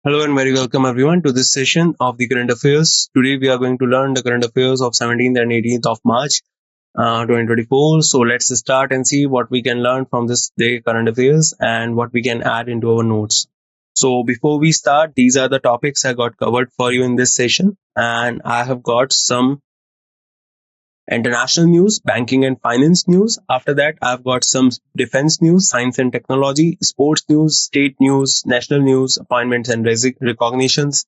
Hello and very welcome everyone to this session of the current affairs. Today we are going to learn the current affairs of 17th and 18th of March 2024. So let's start and see what we can learn from this day current affairs and what we can add into our notes. So before we start, these are the topics I got covered for you in this session, and I have got some international news, banking and finance news. After that, I've got some defense news, science and technology, sports news, state news, national news, appointments and recognitions,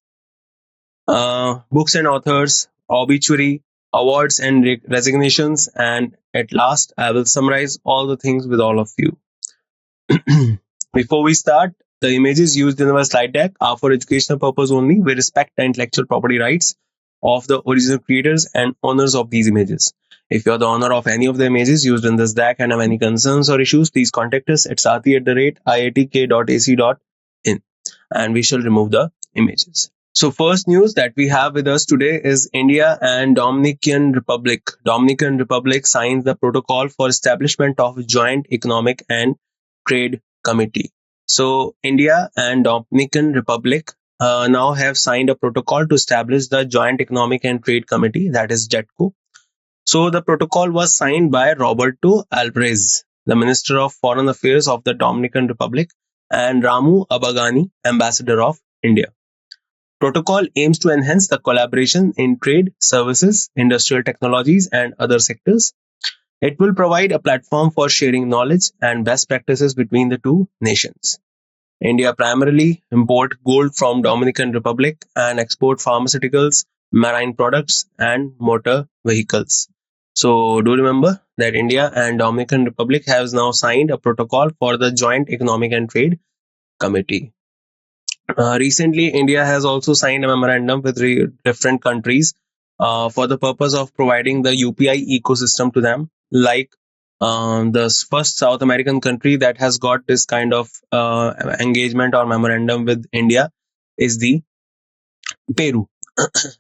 books and authors, obituary, awards and resignations, and at last, I will summarize all the things with all of you. Before we start, the images used in our slide deck are for educational purpose only. We respect the intellectual property rights of the original creators and owners of these images. If you're the owner of any of the images used in this deck and have any concerns or issues, please contact us at sathi@iitk.ac.in and we shall remove the images. So first news that we have with us today is India and Dominican Republic. Dominican Republic signs the protocol for establishment of joint economic and trade committee. So India and Dominican Republic now have signed a protocol to establish the Joint Economic and Trade Committee, that is JETCO. So the protocol was signed by Roberto Alvarez, the Minister of Foreign Affairs of the Dominican Republic, and Ramu Abagani, Ambassador of India. Protocol aims to enhance the collaboration in trade, services, industrial technologies, and other sectors. It will provide a platform for sharing knowledge and best practices between the two nations. India primarily import gold from Dominican Republic and export pharmaceuticals, marine products, and motor vehicles. So do remember that India and Dominican Republic has now signed a protocol for the Joint Economic and Trade Committee. Recently, India has also signed a memorandum with different countries for the purpose of providing the UPI ecosystem to them. Like the first South American country that has got this kind of engagement or memorandum with India is the Peru.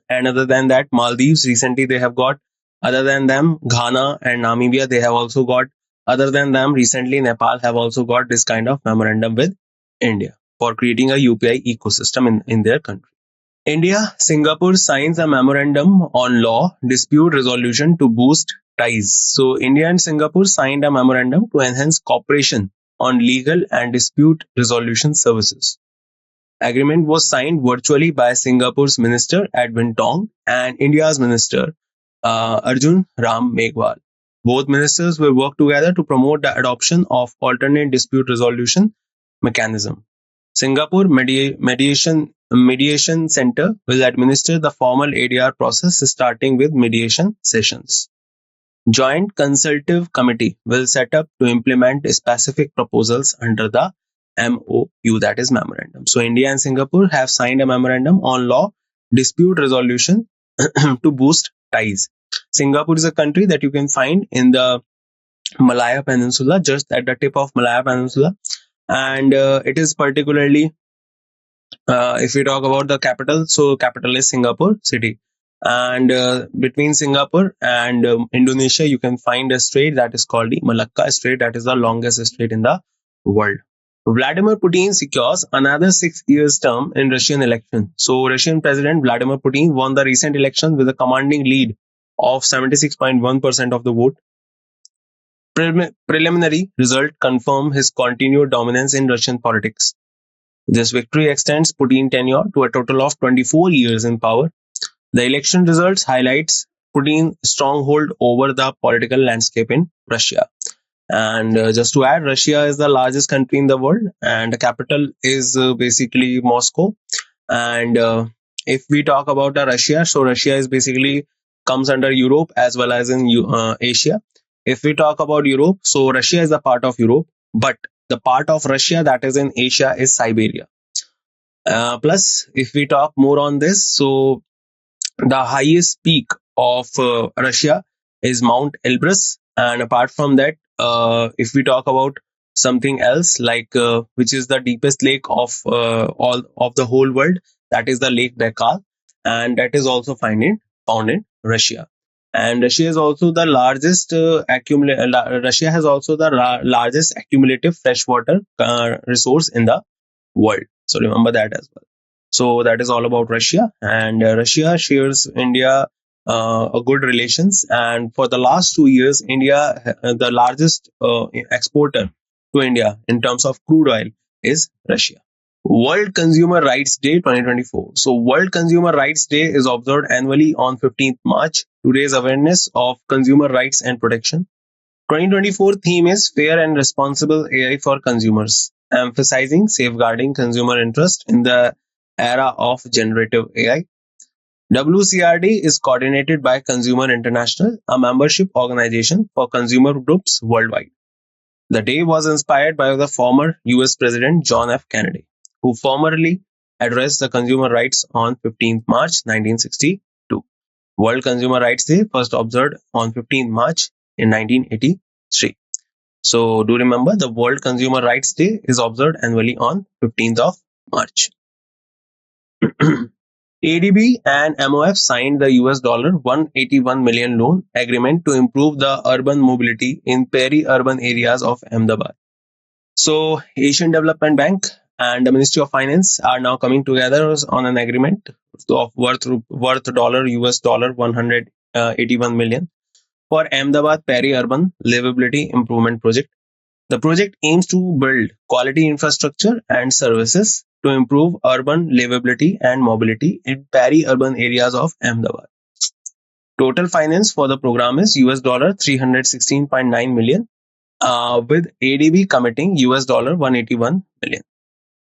And other than that, Maldives recently they have got. Other than them, Ghana and Namibia they have also got. Other than them, recently Nepal have also got this kind of memorandum with India for creating a UPI ecosystem in their country. India, Singapore signs a memorandum on law dispute resolution to boost ties. So India and Singapore signed a memorandum to enhance cooperation on legal and dispute resolution services. Agreement was signed virtually by Singapore's Minister Edwin Tong and India's Minister Arjun Ram Meghwal. Both ministers will work together to promote the adoption of alternate dispute resolution mechanism. Singapore Mediation Center will administer the formal ADR process starting with mediation sessions. Joint Consultative Committee will set up to implement specific proposals under the MOU, that is memorandum. So India and Singapore have signed a memorandum on law dispute resolution to boost ties. Singapore is a country that you can find in the Malaya Peninsula, just at the tip of Malaya Peninsula, and it is particularly if we talk about the capital, so capital is Singapore city, and between Singapore and Indonesia you can find a strait that is called the Malacca Strait, that is the longest strait in the world. Vladimir Putin secures another 6 years term in Russian election. So Russian President Vladimir Putin won the recent election with a commanding lead of 76.1% of the vote. Preliminary result confirm his continued dominance in Russian politics. This victory extends Putin's tenure to a total of 24 years in power. The election results highlights Putin's stronghold over the political landscape in Russia. And just to add, Russia is the largest country in the world, and the capital is basically Moscow. And if we talk about Russia, so Russia is basically comes under Europe as well as in Asia. If we talk about Europe, so Russia is a part of Europe, but the part of Russia that is in Asia is Siberia. Plus, if we talk more on this, so the highest peak of Russia is Mount Elbrus, and apart from that, if we talk about something else like which is the deepest lake of all of the whole world, that is the Lake Baikal, and that is also found in Russia. And Russia is also the largest Russia has also the largest accumulative freshwater resource in the world. So remember that as well. So that is all about Russia, and Russia shares India a good relations. And for the last 2 years, India, the largest exporter to India in terms of crude oil, is Russia. World Consumer Rights Day 2024. So World Consumer Rights Day is observed annually on 15th March to raise awareness of consumer rights and protection. 2024 theme is Fair and Responsible AI for Consumers, emphasizing safeguarding consumer interest in the era of generative AI. WCRD is coordinated by Consumer International, a membership organization for consumer groups worldwide. The day was inspired by the former US President John F. Kennedy, who formerly addressed the consumer rights on 15th March 1962. World Consumer Rights Day first observed on 15th March in 1983. So do remember, the World Consumer Rights Day is observed annually on 15th of March. ADB and MOF signed the US dollar 181 million loan agreement to improve the urban mobility in peri-urban areas of Ahmedabad. So Asian Development Bank and the Ministry of Finance are now coming together on an agreement of worth US dollar 181 million for Ahmedabad Peri-Urban Livability Improvement Project. The project aims to build quality infrastructure and services to improve urban livability and mobility in peri-urban areas of Ahmedabad. Total finance for the program is US dollar 316.9 million, with ADB committing US dollar 181 million.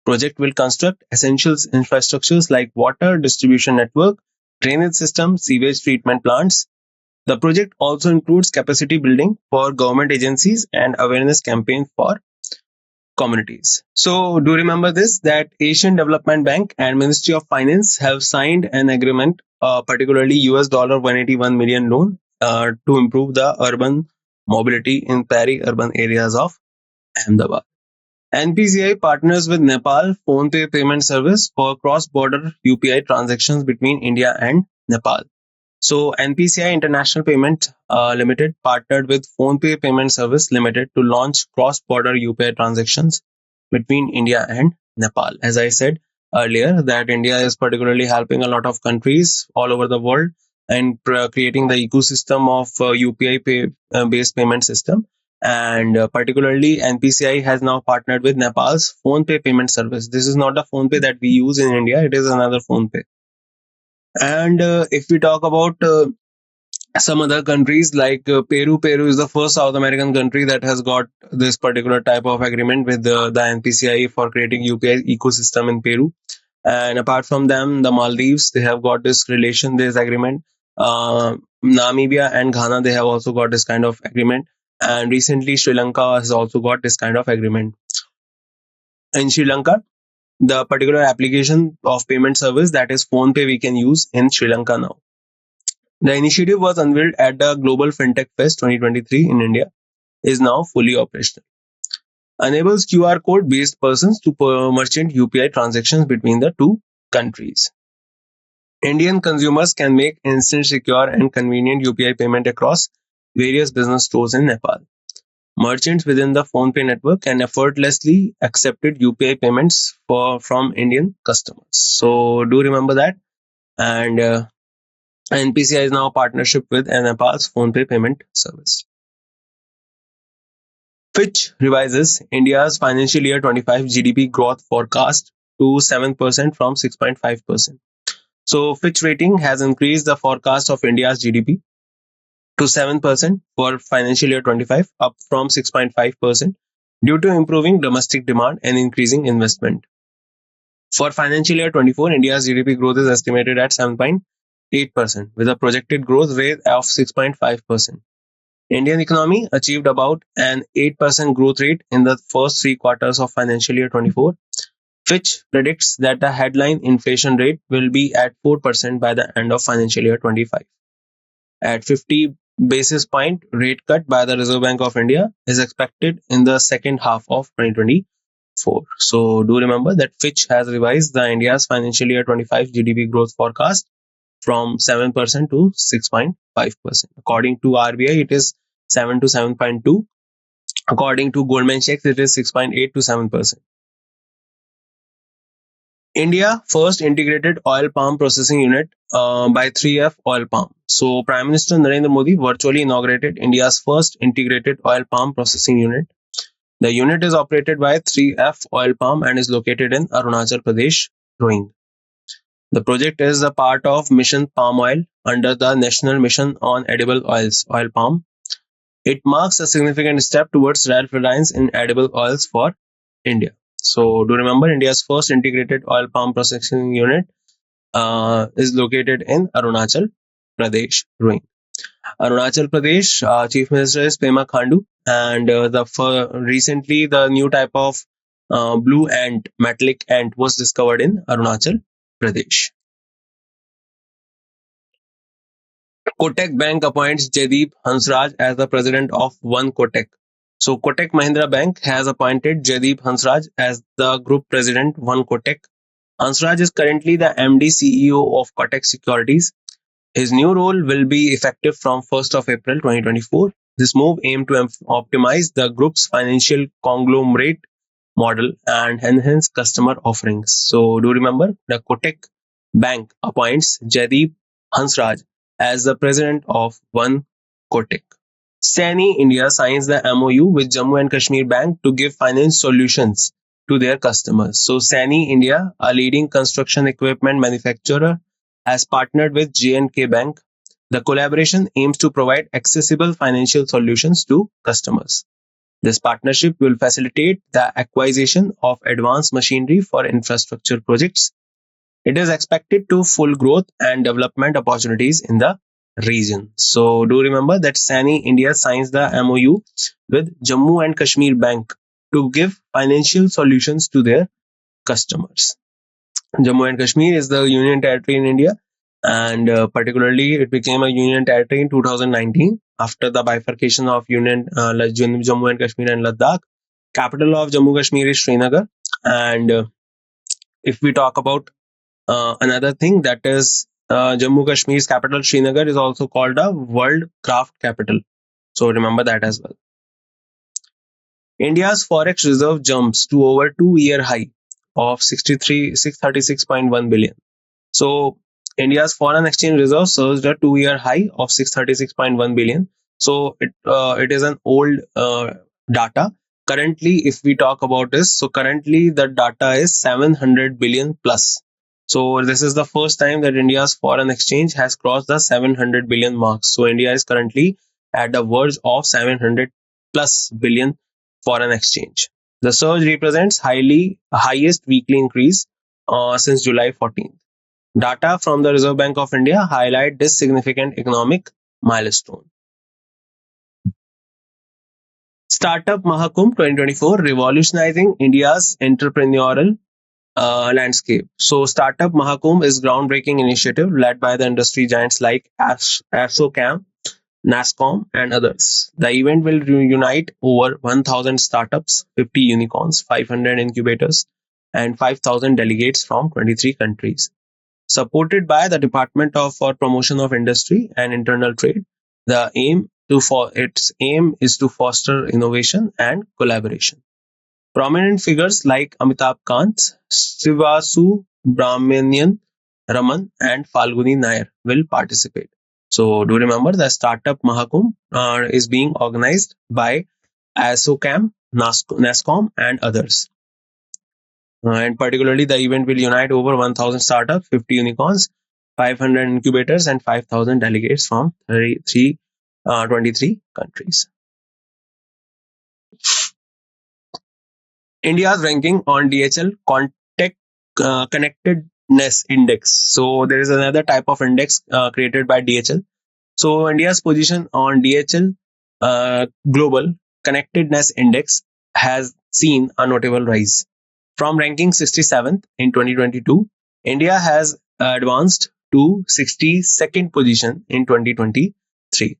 Project will construct essential infrastructures like water distribution network, drainage system, sewage treatment plants. The project also includes capacity building for government agencies and awareness campaign for communities. So do remember this, that Asian Development Bank and Ministry of Finance have signed an agreement, particularly US dollar 181 million loan to improve the urban mobility in peri-urban areas of Ahmedabad. NPCI partners with Nepal PhonePe payment service for cross-border UPI transactions between India and Nepal. So NPCI International Payment Limited partnered with PhonePe Payment Service Limited to launch cross-border UPI transactions between India and Nepal. As I said earlier, that India is particularly helping a lot of countries all over the world and creating the ecosystem of UPI based payment system. And particularly NPCI has now partnered with Nepal's PhonePe payment service. This is not the PhonePe that we use in India; it is another PhonePe. And if we talk about some other countries like Peru is the first South American country that has got this particular type of agreement with the NPCI for creating UPI ecosystem in Peru. And apart from them, the Maldives, they have got this agreement. Namibia and Ghana, they have also got this kind of agreement. And recently, Sri Lanka has also got this kind of agreement. In Sri Lanka, the particular application of payment service, that is PhonePe, we can use in Sri Lanka now. The initiative was unveiled at the Global FinTech Fest 2023 in India, is now fully operational. Enables QR code based persons to merchant UPI transactions between the two countries. Indian consumers can make instant, secure and convenient UPI payment across various business stores in Nepal. Merchants within the PhonePe network can effortlessly accepted UPI payments from Indian customers. So do remember that. And NPCI is now a partnership with Nepal's PhonePe payment service. Fitch revises India's financial year 25 GDP growth forecast to 7% from 6.5%. So Fitch Rating has increased the forecast of India's GDP to 7% for financial year 25, up from 6.5%, due to improving domestic demand and increasing investment. For financial year 24, India's GDP growth is estimated at 7.8%, with a projected growth rate of 6.5%. Indian economy achieved about an 8% growth rate in the first 3 quarters of financial year 24. Fitch predicts that the headline inflation rate will be at 4% by the end of financial year 25. At 50 basis point rate cut by the Reserve Bank of India is expected in the second half of 2024. So do remember that Fitch has revised the India's financial year 25 GDP growth forecast from 7% to 6.5%. According to RBI, it is 7 to 7.2. According to Goldman Sachs, it is 6.8 to 7%. India first integrated oil palm processing unit by 3F Oil Palm. So Prime Minister Narendra Modi virtually inaugurated India's first integrated oil palm processing unit. The unit is operated by 3F Oil Palm and is located in Arunachal Pradesh, Rohing. The project is a part of Mission Palm Oil under the National Mission on Edible Oils, Oil Palm. It marks a significant step towards self-reliance in edible oils for India. So, do remember India's first integrated oil palm processing unit is located in Arunachal Pradesh, Rohing. Arunachal Pradesh Chief Minister is Pema Khandu, and recently the new type of blue ant, metallic ant, was discovered in Arunachal Pradesh. Kotak Bank appoints Jaideep Hansraj as the president of One Kotak. So Kotak Mahindra Bank has appointed Jaideep Hansraj as the group president One Kotak. Hansraj is currently the MD CEO of Kotak Securities. His new role will be effective from 1st of April 2024. This move aimed to optimize the group's financial conglomerate model and enhance customer offerings. So do remember, the Kotak Bank appoints Jaideep Hansraj as the president of One Kotak. SANI India signs the MOU with Jammu and Kashmir Bank to give finance solutions to their customers. So SANI India, a leading construction equipment manufacturer, has partnered with J&K Bank. The collaboration aims to provide accessible financial solutions to customers. This partnership will facilitate the acquisition of advanced machinery for infrastructure projects. It is expected to full growth and development opportunities in the region. So do remember that SANI India signs the MOU with Jammu and Kashmir Bank to give financial solutions to their customers. Jammu and Kashmir is the union territory in India, and particularly it became a union territory in 2019 after the bifurcation of Jammu and Kashmir and Ladakh. Capital of Jammu Kashmir is Srinagar, and if we talk about another thing, that is Jammu Kashmir's capital Srinagar is also called a world craft capital. So remember that as well. India's forex reserve jumps to over 2-year high of 636.1 billion. So India's foreign exchange reserve surged a 2-year high of 636.1 billion. So it is an old data. Currently, if we talk about this, so currently the data is 700 billion plus. So this is the first time that India's foreign exchange has crossed the 700 billion mark. So India is currently at the verge of 700 plus billion foreign exchange. The surge represents highest weekly increase since July 14th. Data from the Reserve Bank of India highlight this significant economic milestone. Startup Mahakumbh 2024 revolutionizing India's entrepreneurial landscape. So Startup Mahakumbh is groundbreaking initiative led by the industry giants like ASOCAM, NASCOM, and others. The event will reunite over 1,000 startups, 50 unicorns, 500 incubators, and 5,000 delegates from 23 countries. Supported by the Department for Promotion of Industry and Internal Trade, its aim is to foster innovation and collaboration. Prominent figures like Amitabh Kant, Sivasu Brahmanian Raman, and Falguni Nair will participate. So do remember the Startup Mahakumbh is being organized by ASOCAM, NASCOM, and others. And particularly, the event will unite over 1,000 startups, 50 unicorns, 500 incubators, and 5,000 delegates from 23 countries. India's ranking on DHL Connectedness Index. So there is another type of index created by DHL. So India's position on DHL Global Connectedness Index has seen a notable rise. From ranking 67th in 2022, India has advanced to 62nd position in 2023.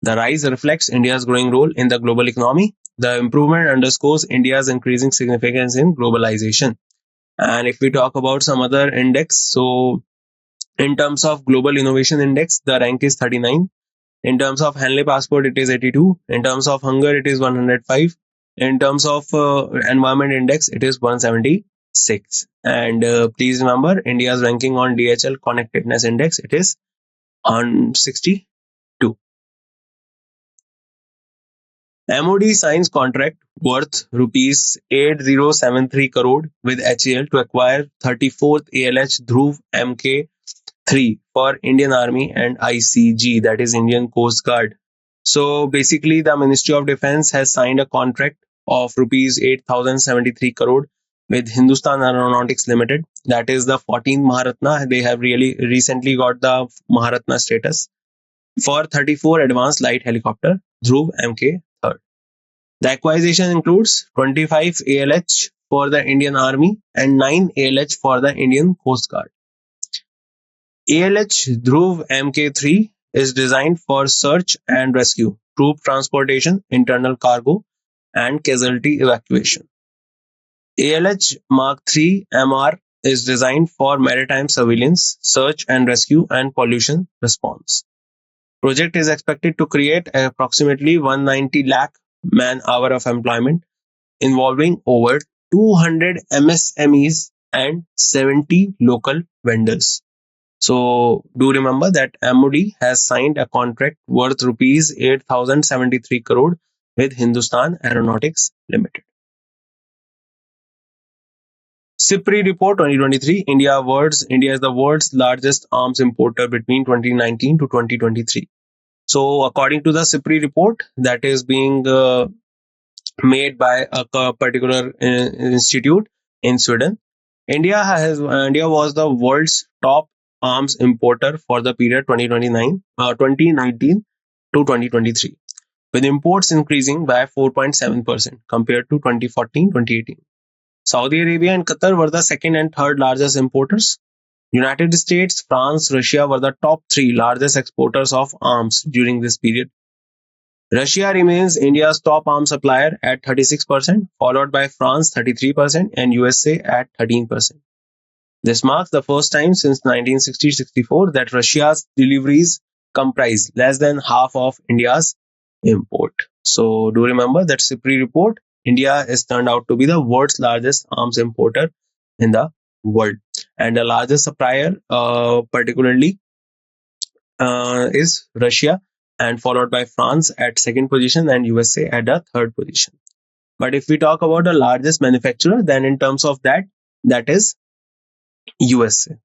The rise reflects India's growing role in the global economy. The improvement underscores India's increasing significance in globalization. And if we talk about some other index, so in terms of Global Innovation Index, the rank is 39. In terms of Henley Passport, it is 82. In terms of hunger, it is 105. In terms of Environment Index, it is 176. And please remember India's ranking on DHL Connectedness Index, it is 162. MOD signs contract worth rupees 8073 crore with HAL to acquire 34th ALH Dhruv Mk3 for Indian Army and ICG, that is Indian Coast Guard. So basically, the Ministry of Defense has signed a contract of rupees 8073 crore with Hindustan Aeronautics Limited. That is the 14th Maharatna. They have really recently got the Maharatna status for 34 advanced light helicopter Dhruv Mk3. The acquisition includes 25 ALH for the Indian Army and 9 ALH for the Indian Coast Guard. ALH Dhruv Mk3 is designed for search and rescue, troop transportation, internal cargo, and casualty evacuation. ALH Mark III MR is designed for maritime surveillance, search and rescue, and pollution response. Project is expected to create approximately 190 lakh man-hour of employment involving over 200 MSMEs and 70 local vendors. So do remember that MOD has signed a contract worth rupees 8073 crore with Hindustan Aeronautics Limited. SIPRI report 2023, India is the world's largest arms importer between 2019 to 2023. So according to the SIPRI report that is being made by a particular institute in Sweden, India was the world's top arms importer for the period 2019 to 2023, with imports increasing by 4.7% compared to 2014-2018. Saudi Arabia and Qatar were the second and third largest importers. United States, France, Russia were the top three largest exporters of arms during this period. Russia remains India's top arms supplier at 36%, followed by France 33% and USA at 13%. This marks the first time since 1960-64 that Russia's deliveries comprise less than half of India's import. So do remember that SIPRI report, India is turned out to be the world's largest arms importer in the world, and the largest supplier particularly is Russia, and followed by France at second position and USA at the third position. But if we talk about the largest manufacturer, then in terms of that is USA.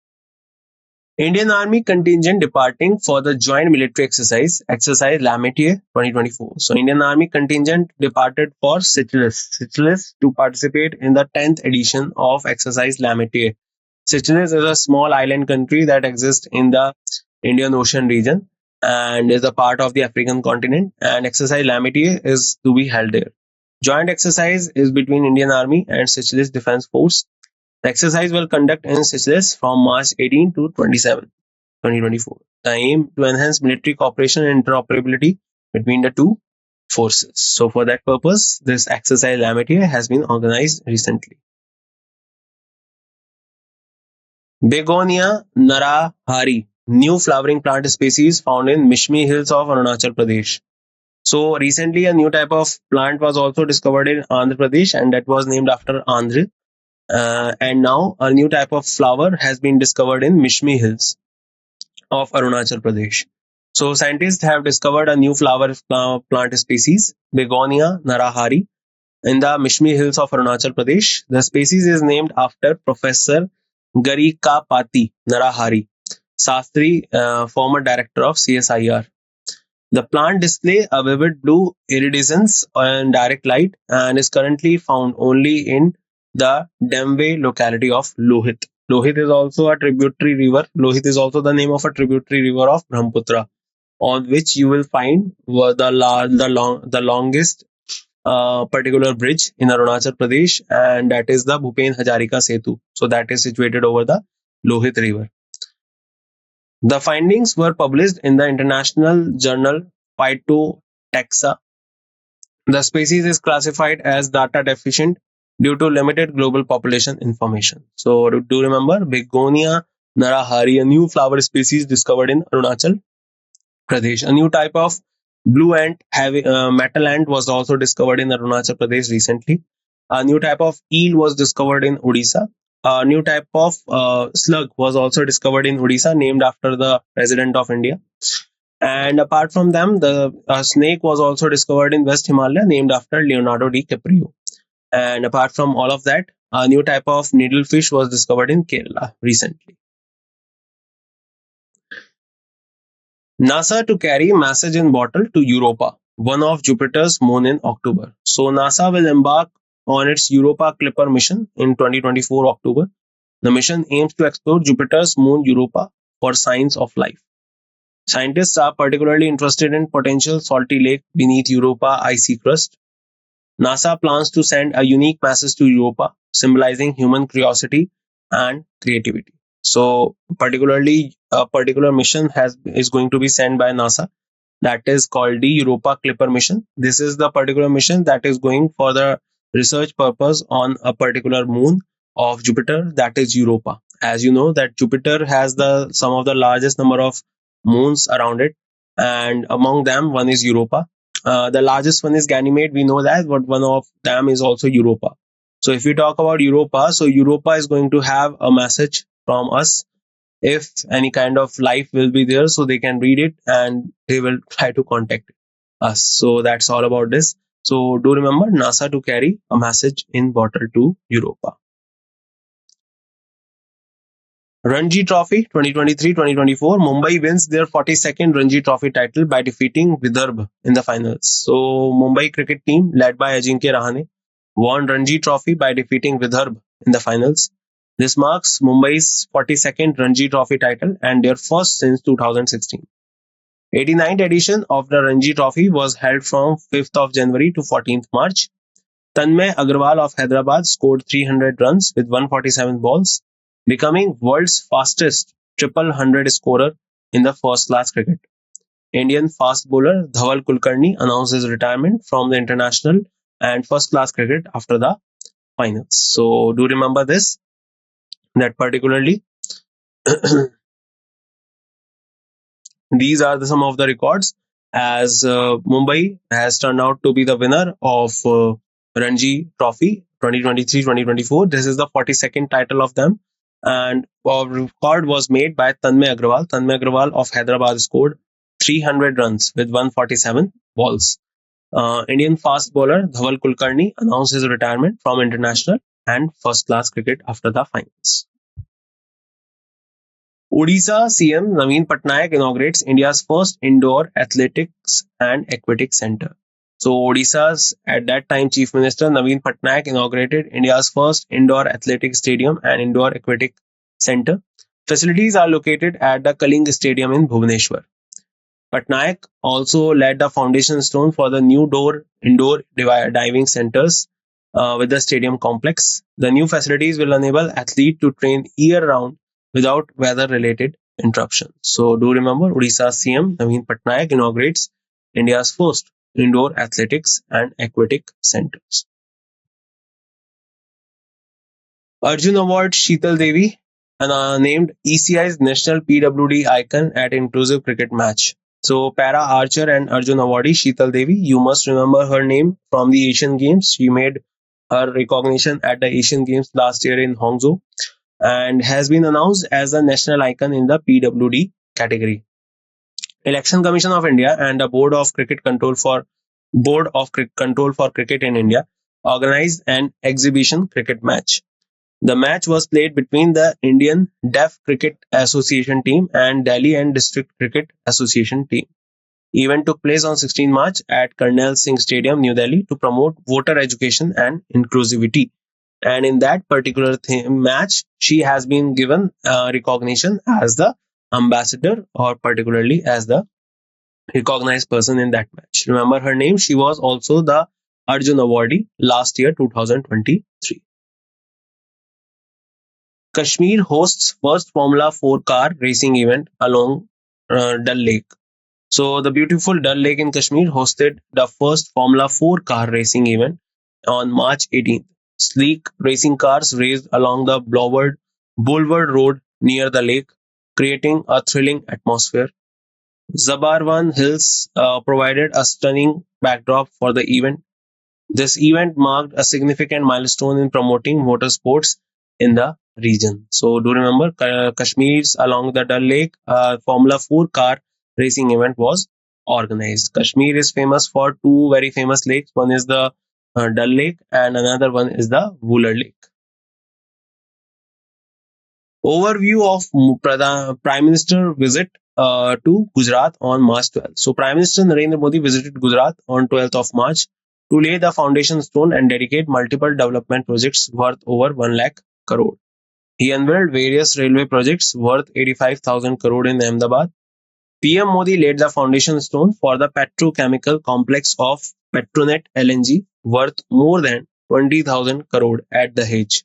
Indian Army contingent departing for the joint military exercise L'Amitié 2024. So Indian Army contingent departed for Seychelles to participate in the 10th edition of exercise L'Amitié. Seychelles is a small island country that exists in the Indian Ocean region and is a part of the African continent, and exercise L'Amitié is to be held there. Joint exercise is between Indian Army and Seychelles Defence Force. The exercise will conduct in Seychelles from March 18 to 27, 2024. The aim to enhance military cooperation and interoperability between the two forces. So for that purpose, this exercise L'Amitié has been organized recently. Begonia narahari, new flowering plant species found in Mishmi Hills of Arunachal Pradesh. So recently a new type of plant was also discovered in Andhra Pradesh, and that was named after Andhra. And now a new type of flower has been discovered in Mishmi Hills of Arunachal Pradesh. So scientists have discovered a new flower plant species, Begonia narahari, in the Mishmi Hills of Arunachal Pradesh. The species is named after Professor Garikapati Narahari, Sastri, former director of CSIR. The plant displays a vivid blue iridescence in direct light and is currently found only in the Demve locality of Lohit. Lohit is also a tributary river. Lohit is also the name of a tributary river of Brahmaputra, on which you will find the longest particular bridge in Arunachal Pradesh, and that is the Bhupen Hazarika Setu. So that is situated over the Lohit River. The findings were published in the international journal Phytotaxa. The species is classified as data deficient due to limited global population information. So do remember Begonia narahari, a new flower species discovered in Arunachal Pradesh. A new type of blue ant, metal ant, was also discovered in Arunachal Pradesh recently. A new type of eel was discovered in Odisha. a new type of slug was also discovered in Odisha, named after the president of India. And apart from them, the snake was also discovered in West Himalaya, named after Leonardo DiCaprio. And apart from all of that, a new type of needlefish was discovered in Kerala recently. NASA to carry message in bottle to Europa, one of Jupiter's moon in October. So NASA will embark on its Europa Clipper mission in 2024 October. The mission aims to explore Jupiter's moon Europa for signs of life. Scientists are particularly interested in potential salty lake beneath Europa icy crust. NASA plans to send a unique message to Europa, symbolizing human curiosity and creativity. So, particularly, a particular mission is going to be sent by NASA, that is called the Europa Clipper mission. This is the particular mission that is going for the research purpose on a particular moon of Jupiter, that is Europa. As you know, that Jupiter has the some of the largest number of moons around it, and among them one is Europa. The largest one is Ganymede. We know that, but one of them is also Europa. So if we talk about Europa, so Europa is going to have a message from us if any kind of life will be there, so they can read it and they will try to contact us. So that's all about this. So do remember NASA to carry a message in bottle to Europa. Ranji Trophy 2023-2024, Mumbai wins their 42nd Ranji Trophy title by defeating Vidarbh in the finals. So Mumbai cricket team led by Ajinkya Rahane won Ranji Trophy by defeating Vidarbh in the finals. This marks Mumbai's 42nd Ranji Trophy title and their first since 2016. 89th edition of the Ranji Trophy was held from 5th of January to 14th March. Tanmay Agarwal of Hyderabad scored 300 runs with 147 balls, becoming world's fastest triple hundred scorer in the first class cricket. Indian fast bowler Dhawal Kulkarni announced his retirement from the international and first class cricket after the finals. So do remember this, that particularly these are some of the records, as Mumbai has turned out to be the winner of Ranji Trophy 2023-2024. This is the 42nd title of them, and a record was made by Tanmay Agrawal. Tanmay Agrawal of Hyderabad scored 300 runs with 147 balls. Indian fast bowler Dhawal Kulkarni announced his retirement from international and first class cricket after the finals. Odisha CM Naveen Patnaik inaugurates India's first indoor athletics and aquatic center. So Odisha's at that time Chief Minister Naveen Patnaik inaugurated India's first indoor athletic stadium and indoor aquatic center. Facilities are located at the Kaling Stadium in Bhubaneswar. Patnaik also laid the foundation stone for the new indoor diving centers with the stadium complex. The new facilities will enable athletes to train year-round without weather-related interruption. So do remember, Odisha CM Naveen Patnaik inaugurates India's first indoor athletics and aquatic centers. Arjun Award Sheetal Devi, named ECI's national PWD icon at inclusive cricket match. So para archer and Arjun awardee Sheetal Devi, you must remember her name from the Asian Games. She made her recognition at the Asian Games last year in Hangzhou and has been announced as a national icon in the PWD category. Election Commission of India and the Board of Control for Cricket in India organized an exhibition cricket match. The match was played between the Indian Deaf Cricket Association team and Delhi and District Cricket Association team. Event took place on 16 March at Karnal Singh Stadium, New Delhi, to promote voter education and inclusivity. And in that particular match, she has been given recognition as the ambassador, or particularly as the recognized person in that match. Remember her name. She was also the Arjun awardee last year, 2023. Kashmir hosts first Formula 4 car racing event along Dal Lake. So the beautiful Dal Lake in Kashmir hosted the first Formula 4 car racing event on March 18th. Sleek racing cars raced along the Boulevard Road near the lake, creating a thrilling atmosphere. Zabarwan Hills provided a stunning backdrop for the event. This event marked a significant milestone in promoting motorsports in the region. So do remember Kashmir's along the Dal Lake Formula 4 car racing event was organized. Kashmir is famous for two very famous lakes. One is the Dal Lake and another one is the Wooler Lake. Overview of Prime Minister visit to Gujarat on March 12th. So Prime Minister Narendra Modi visited Gujarat on 12th of March to lay the foundation stone and dedicate multiple development projects worth over 1 lakh crore. He unveiled various railway projects worth 85,000 crore in Ahmedabad. PM Modi laid the foundation stone for the petrochemical complex of Petronet LNG worth more than 20,000 crore at the Dahej.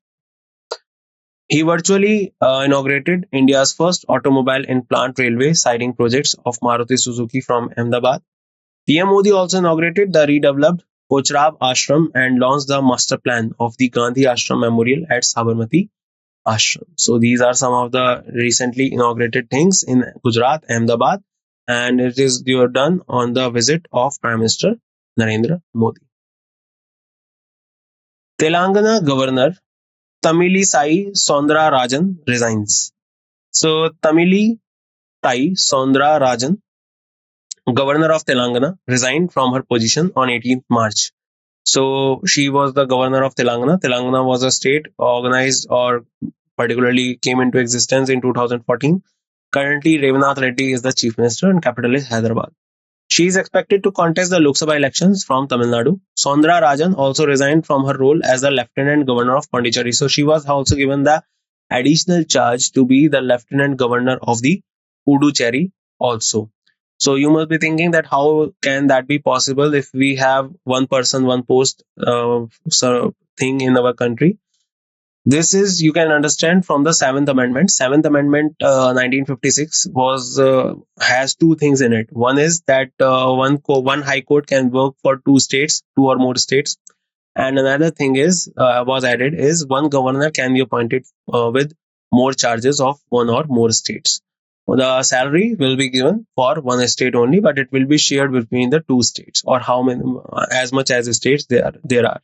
He virtually inaugurated India's first automobile in plant railway siding projects of Maruti Suzuki from Ahmedabad. PM Modi also inaugurated the redeveloped Kochrab Ashram and launched the master plan of the Gandhi Ashram Memorial at Sabarmati Ashram. So these are some of the recently inaugurated things in Gujarat, Ahmedabad, and it is they were done on the visit of Prime Minister Narendra Modi. Telangana Governor Tamilisai Rajan resigns. So Tamilisai Rajan, governor of Telangana, resigned from her position on 18th March. So she was the governor of Telangana. Telangana was a state organized or particularly came into existence in 2014. Currently, Revanath Reddy is the chief minister and capital is Hyderabad. She is expected to contest the Lok Sabha elections from Tamil Nadu. Sondra Rajan also resigned from her role as the Lieutenant Governor of Pondicherry. So she was also given the additional charge to be the Lieutenant Governor of the Puducherry also. So you must be thinking that how can that be possible if we have one person, one post thing in our country? This is you can understand from the Seventh Amendment. Seventh Amendment, 1956 was has two things in it. One is that one high court can work for two states, two or more states, and another thing is was added is one governor can be appointed with more charges of one or more states. The salary will be given for one state only, but it will be shared between the two states or how many as much as states there are.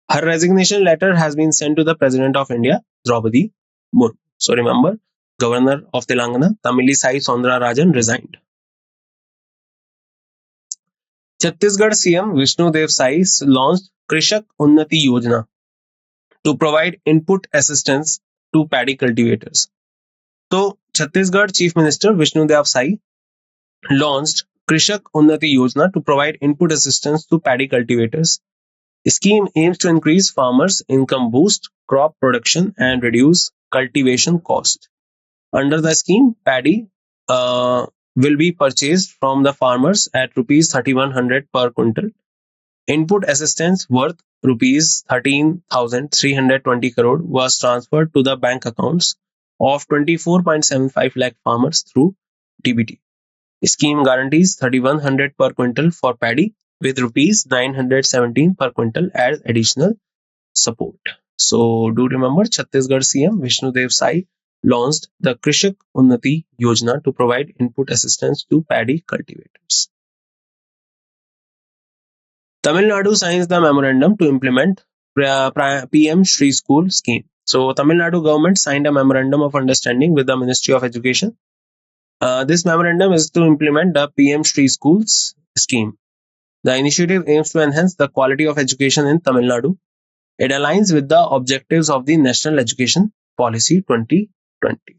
Her resignation letter has been sent to the President of India, Draupadi Murmu. So remember, Governor of Telangana, Tamilisai Rajan resigned. Chhattisgarh CM Vishnu Dev Sai launched Krishak Unnati Yojana to provide input assistance to paddy cultivators. So Chhattisgarh Chief Minister Vishnu Dev Sai launched Krishak Unnati Yojana to provide input assistance to paddy cultivators. The scheme aims to increase farmers' income, boost crop production, and reduce cultivation cost. Under the scheme, paddy will be purchased from the farmers at rupees 3,100 per quintal. Input assistance worth rupees 13,320 crore was transferred to the bank accounts of 24.75 lakh farmers through DBT. The scheme guarantees 3,100 per quintal for paddy with rupees 917 per quintal as additional support. So do remember Chhattisgarh CM Vishnu Dev Sai launched the Krishak Unnati Yojana to provide input assistance to paddy cultivators. Tamil Nadu signs the memorandum to implement PM Shri School scheme. So Tamil Nadu government signed a memorandum of understanding with the Ministry of Education. This memorandum is to implement the PM Shri Schools scheme. The initiative aims to enhance the quality of education in Tamil Nadu. It aligns with the objectives of the National Education Policy 2020.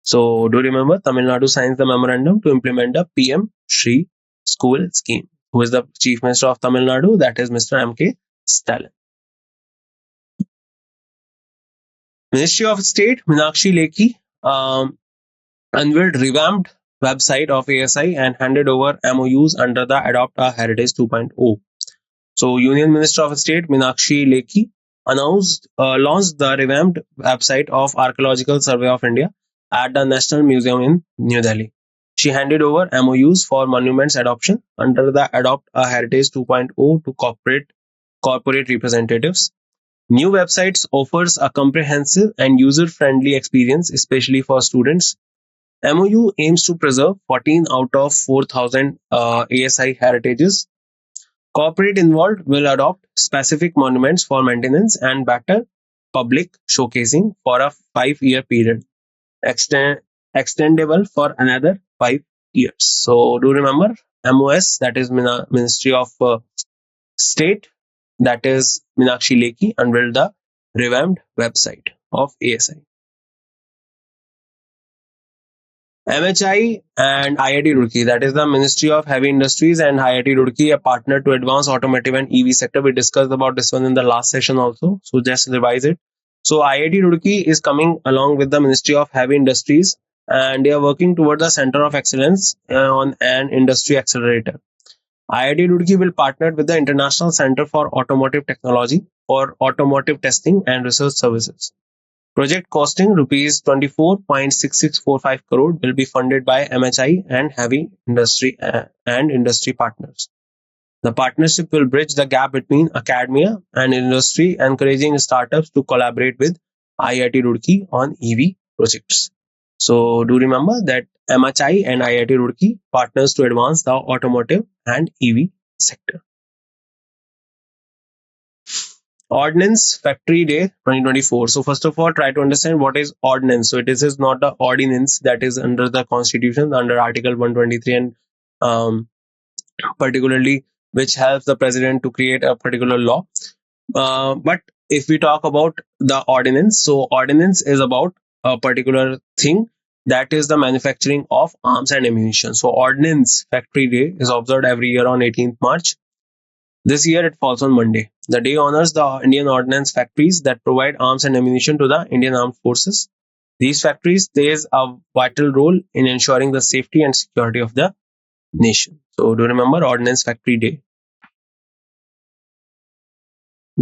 So, do remember Tamil Nadu signs the memorandum to implement the PM Shri School scheme. Who is the Chief Minister of Tamil Nadu? That is Mr. M.K. Stalin. Ministry of State Meenakshi Lekhi unveiled revamped website of ASI and handed over MOUs under the Adopt a Heritage 2.0. So, Union Minister of State Meenakshi Lekhi launched the revamped website of Archaeological Survey of India at the National Museum in New Delhi. She handed over MOUs for monuments adoption under the Adopt a Heritage 2.0 to corporate representatives. New websites offers a comprehensive and user-friendly experience, especially for students. MOU aims to preserve 14 out of 4,000 ASI heritages. Corporate involved will adopt specific monuments for maintenance and better public showcasing for a 5-year period, extend, extendable for another 5 years. So do remember MOS, that is Ministry of State, that is Meenakshi Lekhi, unveiled the revamped website of ASI. MHI and IIT Roorkee, that is the Ministry of Heavy Industries and IIT Roorkee, a partner to advance automotive and EV sector. We discussed about this one in the last session also, so just revise it. So IIT Roorkee is coming along with the Ministry of Heavy Industries, and they are working toward the Center of Excellence on an industry accelerator. IIT Roorkee will partner with the International Center for Automotive Technology for automotive testing and research services. Project costing rupees 24.6645 crore will be funded by MHI and heavy industry and industry partners. The partnership will bridge the gap between academia and industry, encouraging startups to collaborate with IIT Roorkee on EV projects. So do remember that MHI and IIT Roorkee partners to advance the automotive and EV sector. Ordnance Factory Day 2024. So first of all, try to understand what is ordnance. So it is not the ordinance that is under the constitution under Article 123, and particularly which helps the president to create a particular law. But if we talk about the ordinance, so ordinance is about a particular thing, that is the manufacturing of arms and ammunition. So Ordnance Factory Day is observed every year on 18th March. This year it falls on Monday. The day honors the Indian ordnance factories that provide arms and ammunition to the Indian Armed Forces. These factories plays a vital role in ensuring the safety and security of the nation. So do remember Ordnance Factory Day.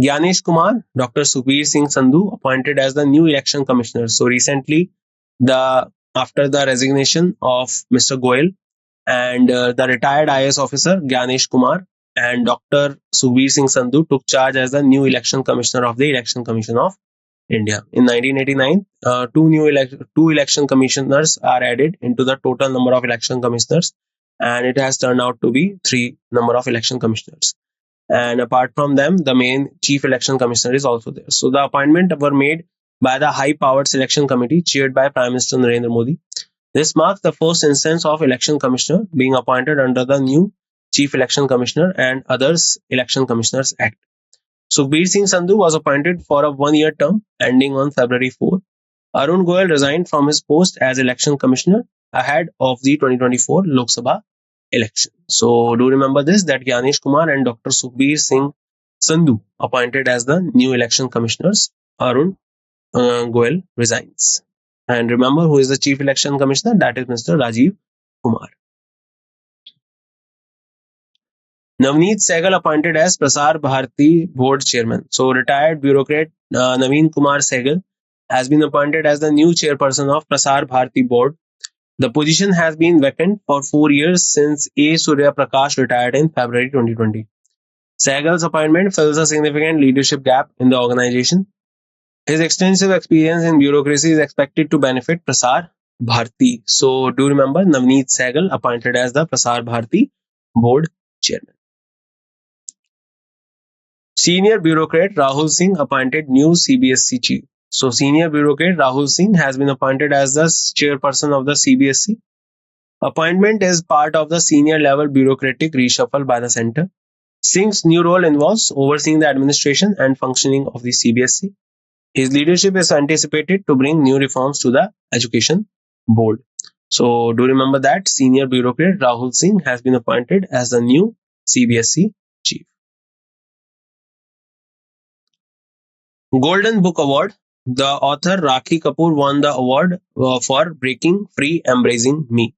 Gyanesh Kumar, Dr. Sukhbir Singh Sandhu appointed as the new election commissioner. So recently, after the resignation of Mr. Goyal and the retired IAS officer Gyanesh Kumar and Dr. Sukhbir Singh Sandhu took charge as the new election commissioner of the Election Commission of India. In 1989, two election commissioners are added into the total number of election commissioners, and it has turned out to be three number of election commissioners. And apart from them, the main chief election commissioner is also there. So the appointment were made by the high-powered selection committee chaired by Prime Minister Narendra Modi. This marks the first instance of election commissioner being appointed under the new Chief Election Commissioner and Others Election Commissioners Act. Sukhbir Singh Sandhu was appointed for a one-year term ending on February 4. Arun Goyal resigned from his post as Election Commissioner ahead of the 2024 Lok Sabha election. So do remember this, that Gyanesh Kumar and Dr. Sukhbir Singh Sandhu appointed as the new election commissioners. Arun Goyal resigns. And remember who is the chief election commissioner? That is Mr. Rajiv Kumar. Navneet Sehgal appointed as Prasar Bharati board chairman. So retired bureaucrat Naveen Kumar Sehgal has been appointed as the new chairperson of Prasar Bharati board. The position has been vacant for 4 years since A. Surya Prakash retired in February 2020. Sehgal's appointment fills a significant leadership gap in the organization. His extensive experience in bureaucracy is expected to benefit Prasar Bharati. So do remember Navneet Sehgal appointed as the Prasar Bharati board chairman. Senior bureaucrat Rahul Singh appointed new CBSE chief. So senior bureaucrat Rahul Singh has been appointed as the chairperson of the CBSE. Appointment is part of the senior level bureaucratic reshuffle by the center. Singh's new role involves overseeing the administration and functioning of the CBSE. His leadership is anticipated to bring new reforms to the education board. So do remember that senior bureaucrat Rahul Singh has been appointed as the new CBSE chief. Golden Book Award. The author Rakhi Kapoor won the award for Breaking Free, Embracing Me.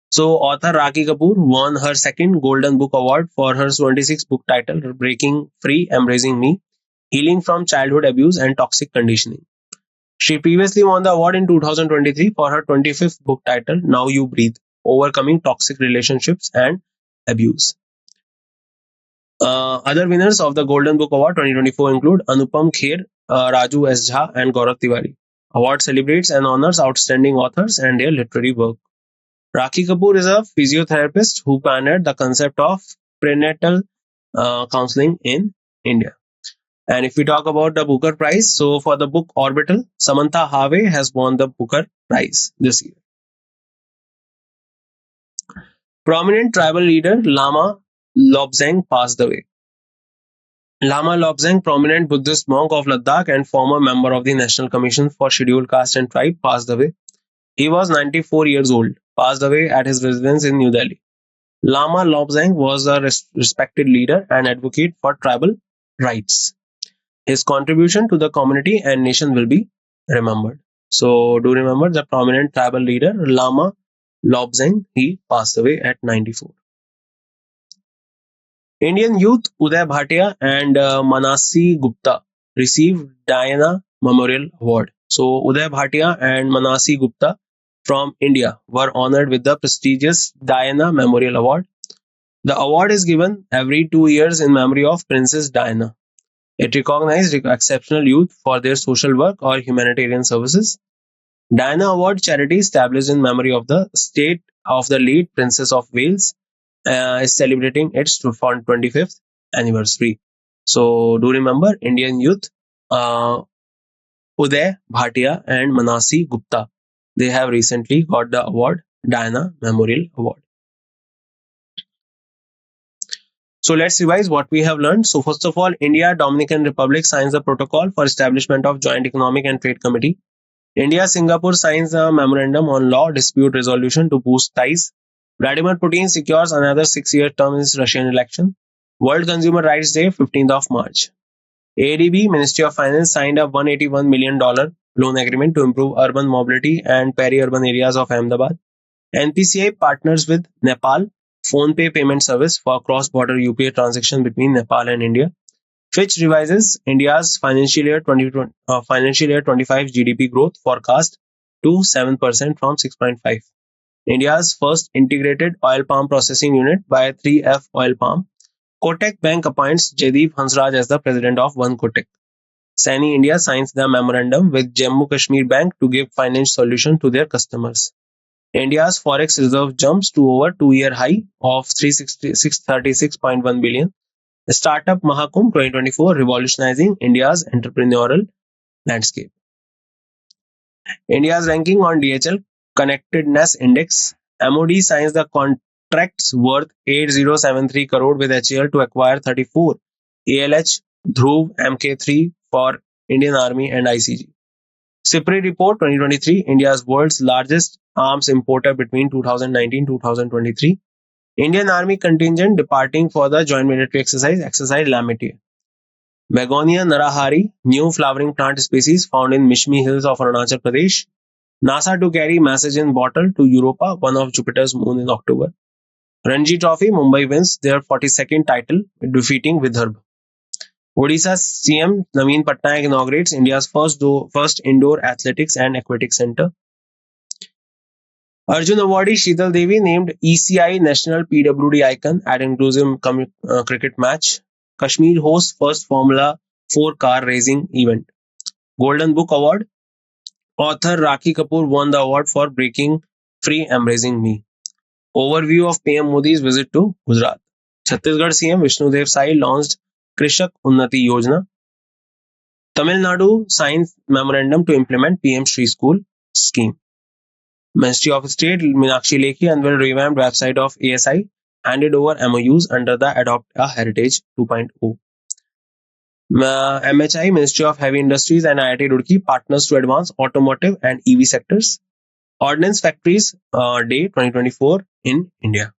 So author Rakhi Kapoor won her second Golden Book Award for her 26th book titled Breaking Free, Embracing Me, Healing from Childhood Abuse and Toxic Conditioning. She previously won the award in 2023 for her 25th book titled Now You Breathe, Overcoming Toxic Relationships and Abuse. Other winners of the Golden Book Award 2024 include Anupam Kher, Raju S. Jha, and Gaurav Tiwari. Award celebrates and honors outstanding authors and their literary work. Rakhi Kapoor is a physiotherapist who pioneered the concept of prenatal counseling in India. And if we talk about the Booker Prize, so for the book Orbital, Samantha Harvey has won the Booker Prize this year. Prominent tribal leader Lama Lobsang passed away. Lama Lobsang, prominent Buddhist monk of Ladakh and former member of the National Commission for Scheduled Caste and Tribe, passed away. He was 94 years old, passed away at his residence in New Delhi. Lama Lobsang was a respected leader and advocate for tribal rights. His contribution to the community and nation will be remembered. So, do remember the prominent tribal leader Lama Lobsang. He passed away at 94. Indian youth Uday Bhatia and Manasi Gupta received Diana Memorial Award. So, Uday Bhatia and Manasi Gupta from India were honored with the prestigious Diana Memorial Award. The award is given every 2 years in memory of Princess Diana. It recognized exceptional youth for their social work or humanitarian services. Diana Award charity, established in memory of the state of the late Princess of Wales, is celebrating its 25th anniversary. So, do remember Indian youth Uday Bhatia and Manasi Gupta. They have recently got the award, Diana Memorial Award. So let's revise what we have learned. So first of all, India, Dominican Republic signs the protocol for establishment of Joint Economic and Trade Committee. India, Singapore signs a memorandum on law dispute resolution to boost ties. Vladimir Putin secures another 6-year term in his Russian election. World Consumer Rights Day, 15th of March. ADB, Ministry of Finance, signed a $181 million loan agreement to improve urban mobility and peri-urban areas of Ahmedabad. NPCI partners with Nepal PhonePe payment service for cross-border UPI transaction between Nepal and India. Fitch revises India's financial year 25 GDP growth forecast to 7% from 6.5. India's first integrated oil palm processing unit by 3F Oil Palm. Kotak Bank appoints Jaideep Hansraj as the president of One Kotak. SANI India signs the memorandum with Jammu Kashmir Bank to give finance solution to their customers. India's forex reserve jumps to over 2-year high of 636.1 billion. Startup Mahakumbh 2024 revolutionizing India's entrepreneurial landscape. India's ranking on DHL Connectedness Index. MOD signs the contracts worth 8073 crore with HAL to acquire 34 ALH Dhruv Mk3 for Indian Army and ICG. SIPRI report 2023, India's world's largest arms importer between 2019-2023. Indian Army contingent departing for the joint military exercise Lametier. Begonia narahari, new flowering plant species found in Mishmi Hills of Arunachal Pradesh. NASA to carry message in bottle to Europa, one of Jupiter's moon in October. Ranji Trophy, Mumbai wins their 42nd title, defeating Vidarbha. Odisha CM Naveen Patnaik inaugurates India's first indoor athletics and aquatic center. Arjun Awardee Sheetal Devi named ECI National PWD Icon at inclusive cricket match. Kashmir hosts first Formula 4 car racing event. Golden Book Award. Author Rakhi Kapoor won the award for Breaking Free Embracing Me. Overview of PM Modi's visit to Gujarat. Chhattisgarh CM Vishnu Dev Sai launched Krishak Unnati Yojana. Tamil Nadu signs memorandum to implement PM Shri School scheme. Ministry of State Meenakshi Lekhi unveiled revamped website of ASI, handed over MOUs under the Adopt a Heritage 2.0. MHI, Ministry of Heavy Industries and IIT Roorkee partners to advance automotive and EV sectors. Ordnance Factories Day 2024 in India.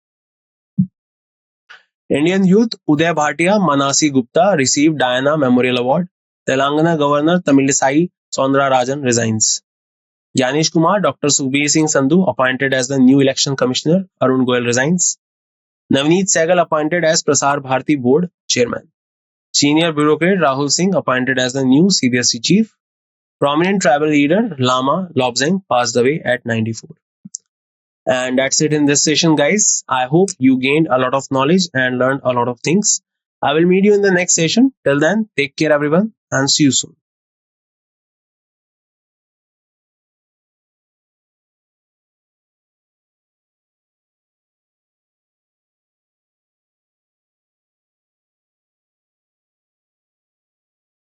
Indian youth Uday Bhatia, Manasi Gupta received Diana Memorial Award. Telangana Governor Tamilisai Soundarajan resigns. Janish Kumar, Dr. Sukhbir Singh Sandhu appointed as the new election commissioner. Arun Goyal resigns. Navneet Sehgal appointed as Prasar Bharati Board chairman. Senior bureaucrat Rahul Singh appointed as the new CBSE chief. Prominent tribal leader Lama Lobsang passed away at 94. And that's it in this session, guys. I hope you gained a lot of knowledge and learned a lot of things. I will meet you in the next session. Till then, take care everyone and see you soon.